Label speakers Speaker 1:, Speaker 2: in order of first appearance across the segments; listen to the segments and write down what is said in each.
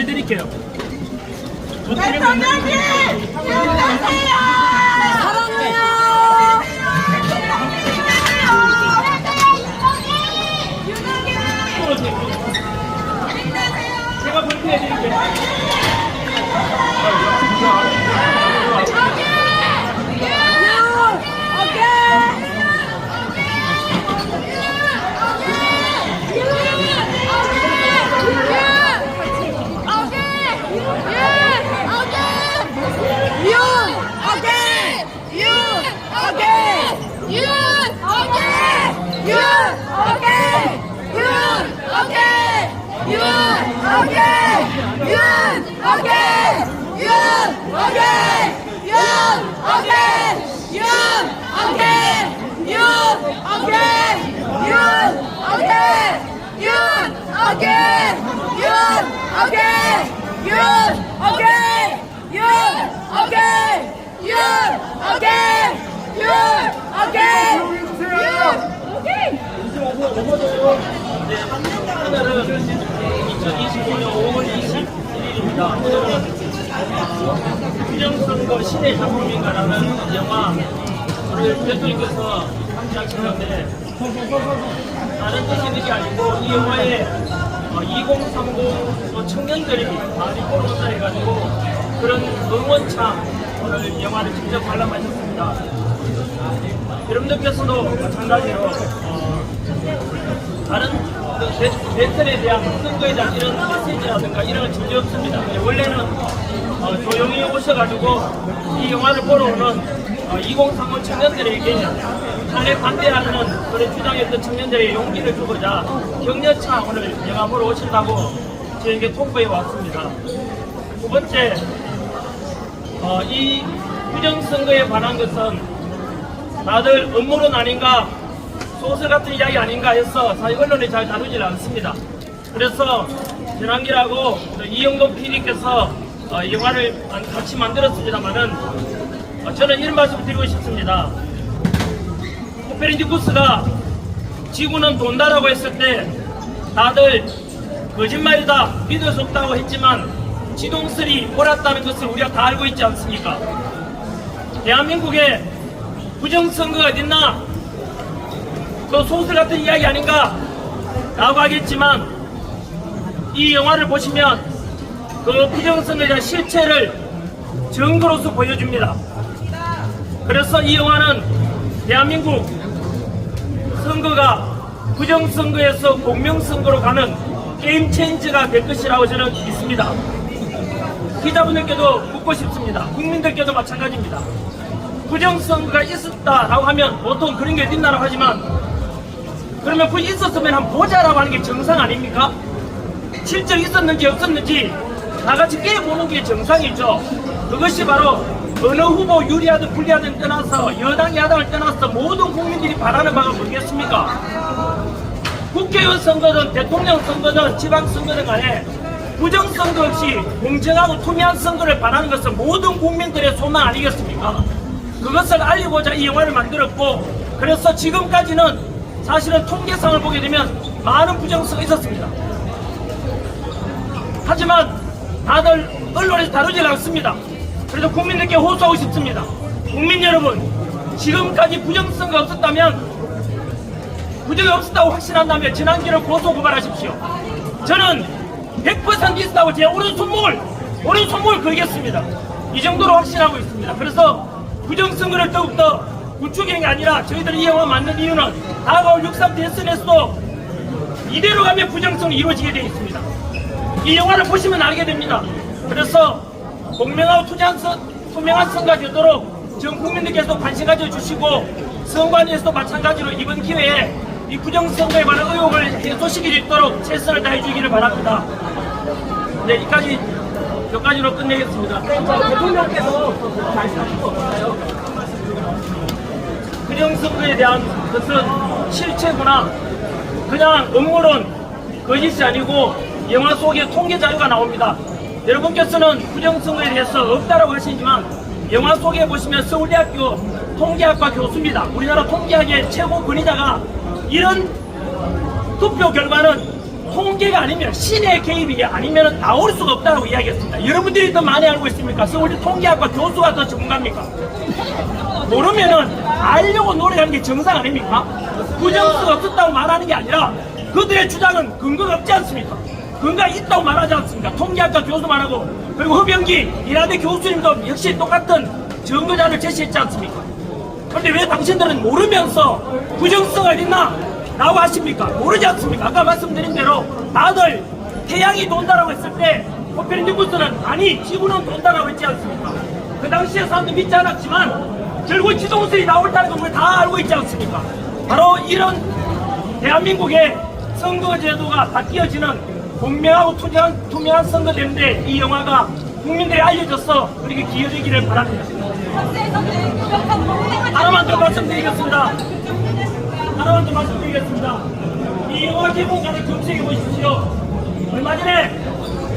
Speaker 1: 드릴게요.
Speaker 2: 대통령님! 힘내세요! 사랑해요!
Speaker 1: 제가 불편해드릴게요. 오늘은 2025년 5월 21일입니다. 부정선거 신의 작품인가라는 영화 오늘 대통령께서 함께하시는데 다른 뜻이 있는 게 아니고 이 영화에 2030 청년들이 많이 포로다 해가지고 그런 응원창 오늘 영화를 직접 관람하셨습니다. 여러분들께서도 마찬가지로 다른 대선에 대한 선거에 대한 이런 메시지라든가 이런 건 전혀 없습니다. 원래는 조용히 오셔가지고 이 영화를 보러 오는 2030 청년들에게 탄핵 반대하는 그런 주장했던 청년들의 용기를 주고자 격려차 오늘 영화 보러 오신다고 저에게 통보해 왔습니다. 두 번째, 이 부정선거에 관한 것은 다들 음모론 아닌가 소설 같은 이야기 아닌가 해서 사실 언론이 잘 다루질 않습니다. 그래서 전환기라고 이영돈 PD께서 영화를 같이 만들었습니다만은 저는 이런 말씀을 드리고 싶습니다. 코페르니쿠스가 지구는 돈다라고 했을 때 다들 거짓말이다, 믿을 수 없다고 했지만 지동설이 옳았다는 것을 우리가 다 알고 있지 않습니까? 대한민국에 부정선거가 어딨나? 그 소설 같은 이야기 아닌가? 라고 하겠지만 이 영화를 보시면 그 부정선거에 대한 실체를 증거로서 보여줍니다. 그래서 이 영화는 대한민국 선거가 부정선거에서 공명선거로 가는 게임 체인저가 될 것이라고 저는 믿습니다. 기자분들께도 묻고 싶습니다. 국민들께도 마찬가지입니다. 부정선거가 있었다라고 하면 보통 그런 게 어딨나라고 하지만 그러면 그게 있었으면 한번 보자라고 하는 게 정상 아닙니까? 실제로 있었는지 없었는지 다같이 깨보는 게 정상이죠. 그것이 바로 어느 후보 유리하든 불리하든 떠나서 여당 야당을 떠나서 모든 국민들이 바라는 바가 뭐겠습니까? 국회의원 선거든 대통령 선거든 지방선거든 간에 부정선거 없이 공정하고 투명한 선거를 바라는 것은 모든 국민들의 소망 아니겠습니까? 그것을 알리고자 이 영화를 만들었고 그래서 지금까지는 사실은 통계상을 보게 되면 많은 부정선거가 있었습니다. 하지만 다들 언론에서 다루질 않습니다. 그래서 국민들께 호소하고 싶습니다. 국민 여러분, 지금까지 부정선거가 없었다면 부정이 없었다고 확신한다면 지난기를 고소 고발하십시오. 저는 100% 있었다고 제 오른손목을 걸겠습니다. 이 정도로 확신하고 있습니다. 그래서 부정선거를 더욱더 구축한 게 아니라 저희들이 이 영화 만든 이유는 다가올 6.3 대선에서도 이대로 가면 부정선이 이루어지게 되어 있습니다. 이 영화를 보시면 알게 됩니다. 그래서 공명하고 투명한 선거가 되도록 전 국민들께서 관심 가져주시고 선관위에서도 마찬가지로 이번 기회에 이 부정선거에 관한 의혹을 해소시킬 수 있도록 최선을 다해주기를 바랍니다. 네, 여기까지로 끝내겠습니다. 대통령께서 말씀하신 거 없나요? 부정선거에 대한 것은 실체구나. 그냥 음모론, 거짓이 아니고 영화 속에 통계 자료가 나옵니다. 여러분께서는 부정선거에 대해서 없다라고 하시지만 영화 속에 보시면 서울대학교 통계학과 교수입니다. 우리나라 통계학의 최고 권위자가 이런 투표 결과는 통계가 아니면 신의 개입이 아니면 나올 수가 없다고 이야기했습니다. 여러분들이 더 많이 알고 있습니까? 서울대 통계학과 교수가 더 전문가입니까? 모르면은 알려고 노력하는 게 정상 아닙니까? 부정수가 없었다고 말하는 게 아니라 그들의 주장은 근거가 없지 않습니까? 근거가 있다고 말하지 않습니까? 통계학과 교수 말하고 그리고 허병기 이라대 교수님도 역시 똑같은 증거자를 제시했지 않습니까? 그런데 왜 당신들은 모르면서 부정성을 있나? 라고 하십니까? 모르지 않습니까? 아까 말씀드린 대로 다들 태양이 돈다라고 했을 때 코페르니쿠스는 아니 지구는 돈다라고 했지 않습니까? 그 당시에 사람들 믿지 않았지만 결국 지동설이 나올다는 걸 우리 다 알고 있지 않습니까? 바로 이런 대한민국의 선거제도가 바뀌어지는 공명하고 투명한 선거제인데 이 영화가 국민들이 알려져서 그렇게 기여되기를 바랍니다. 하나만 더 말씀드리겠습니다. 이 영화 개봉관을 검색해 보십시오. 얼마 전에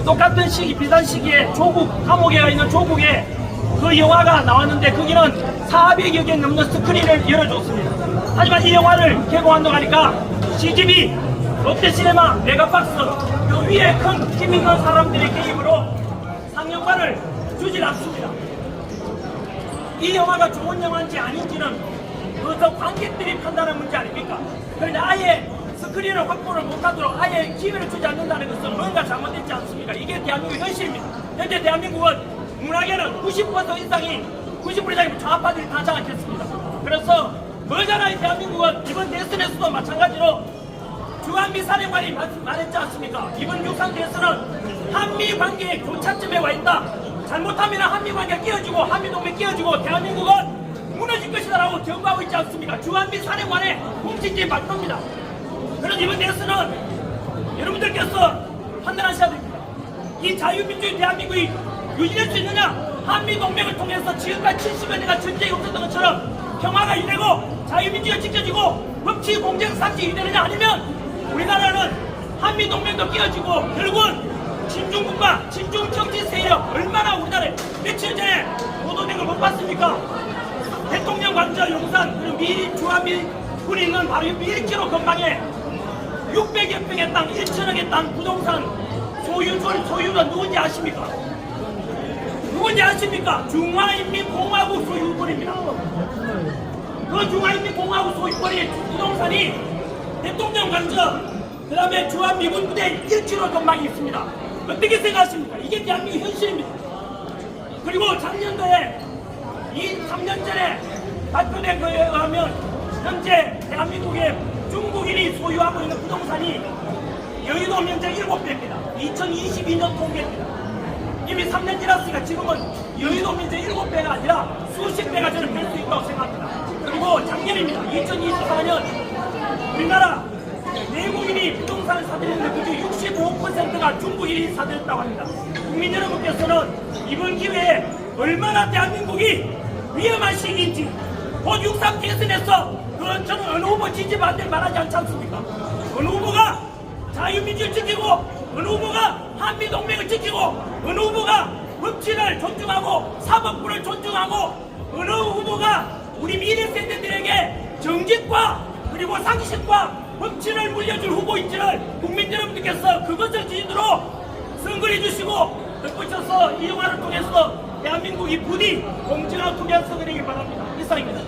Speaker 1: 똑같은 시기, 비슷한 시기에 조국, 감옥에 있는 조국에 그 영화가 나왔는데 거기는 400여 개 넘는 스크린을 열어줬습니다. 하지만 이 영화를 개봉한다고 하니까 CGV, 롯데시네마, 메가박스 그 위에 큰 힘 있는 사람들의 개입으로 상영관을 주질 않습니다. 이 영화가 좋은 영화인지 아닌지는 그것도 관객들이 판단하는 문제 아닙니까? 그런데 아예 스크린을 확보를 못하도록 아예 기회를 주지 않는다는 것은 뭔가 잘못됐지 않습니까? 이게 대한민국 현실입니다. 현재 대한민국은 문학에는 90% 이상이 좌파들이 다 장악했습니다. 그래서 멀잖아요. 대한민국은 이번 대선에서도 마찬가지로 주한미 사령관이 말했지 않습니까? 이번 육상 대선은 한미 관계의 교차점에 와 있다. 잘못하면 한미 관계가 끼어지고 한미 동맹 끼어지고 대한민국은 무너질 것이다라고 경고하고 있지 않습니까? 주한미 사령관의 공식적인 발표입니다. 그래서 이번 대선은 여러분들께서 판단하셔야 됩니다. 이 자유민주주의 대한민국이 유지될 수 있느냐? 한미 동맹을 통해서 지금까지 70여 년간 전쟁이 없었던 것처럼 평화가 이루어지고 자유민주주의가 지켜지고 법치 공정 상식이 이루어지느냐? 아니면 우리나라는 한미 동맹도 끼어지고 결국은 친중국가, 친중 정치 세력 얼마나 우리나라에 며칠 전에 보도된 걸 못 봤습니까? 대통령 관저 용산 그리고 미 주한미 군이 있는 바로 1km 근방에 600여 평의 땅, 1천억의 땅 부동산 소유가 누군지 아십니까? 누군지 아십니까? 중화인민공화국 소유권입니다. 그 중화인민공화국 소유권의 부동산이 대통령 관저 그 다음에 주한미군 부대 1km 근방에 있습니다. 어떻게 생각하십니까? 이게 대한민국 현실입니다. 그리고 작년도에 3년 전에 발표된 거에 의하면 현재 대한민국의 중국인이 소유하고 있는 부동산이 여의도 면적 7배입니다. 2022년 통계입니다. 이미 3년 지났으니까 지금은 여의도 면적 7배가 아니라 수십 배가 저는 될 수 있다고 생각합니다. 그리고 작년입니다. 2024년 우리나라 내국인이 부동산을 사들였는데 그중 65%가 중국인이 사들였다고 합니다. 국민 여러분께서는 이번 기회에 얼마나 대한민국이 위험한 시기인지 곧 6.3 대선에서 저는 어느 후보 지지 반대를 말하지 않지 않습니까? 어느 후보가 자유민주를 지키고 어느 후보가 한미동맹을 지키고 어느 후보가 법치를 존중하고 사법부를 존중하고 어느 후보가 우리 미래 세대들에게 정직과 그리고 상식과 법치를 물려줄 후보인지를 국민 여러분들께서 그것을 기준으로 선거해 주시고 덧붙여서 이 영화를 통해서 대한민국이 부디 공정한 투명한 선거를 하길 바랍니다. 이상입니다.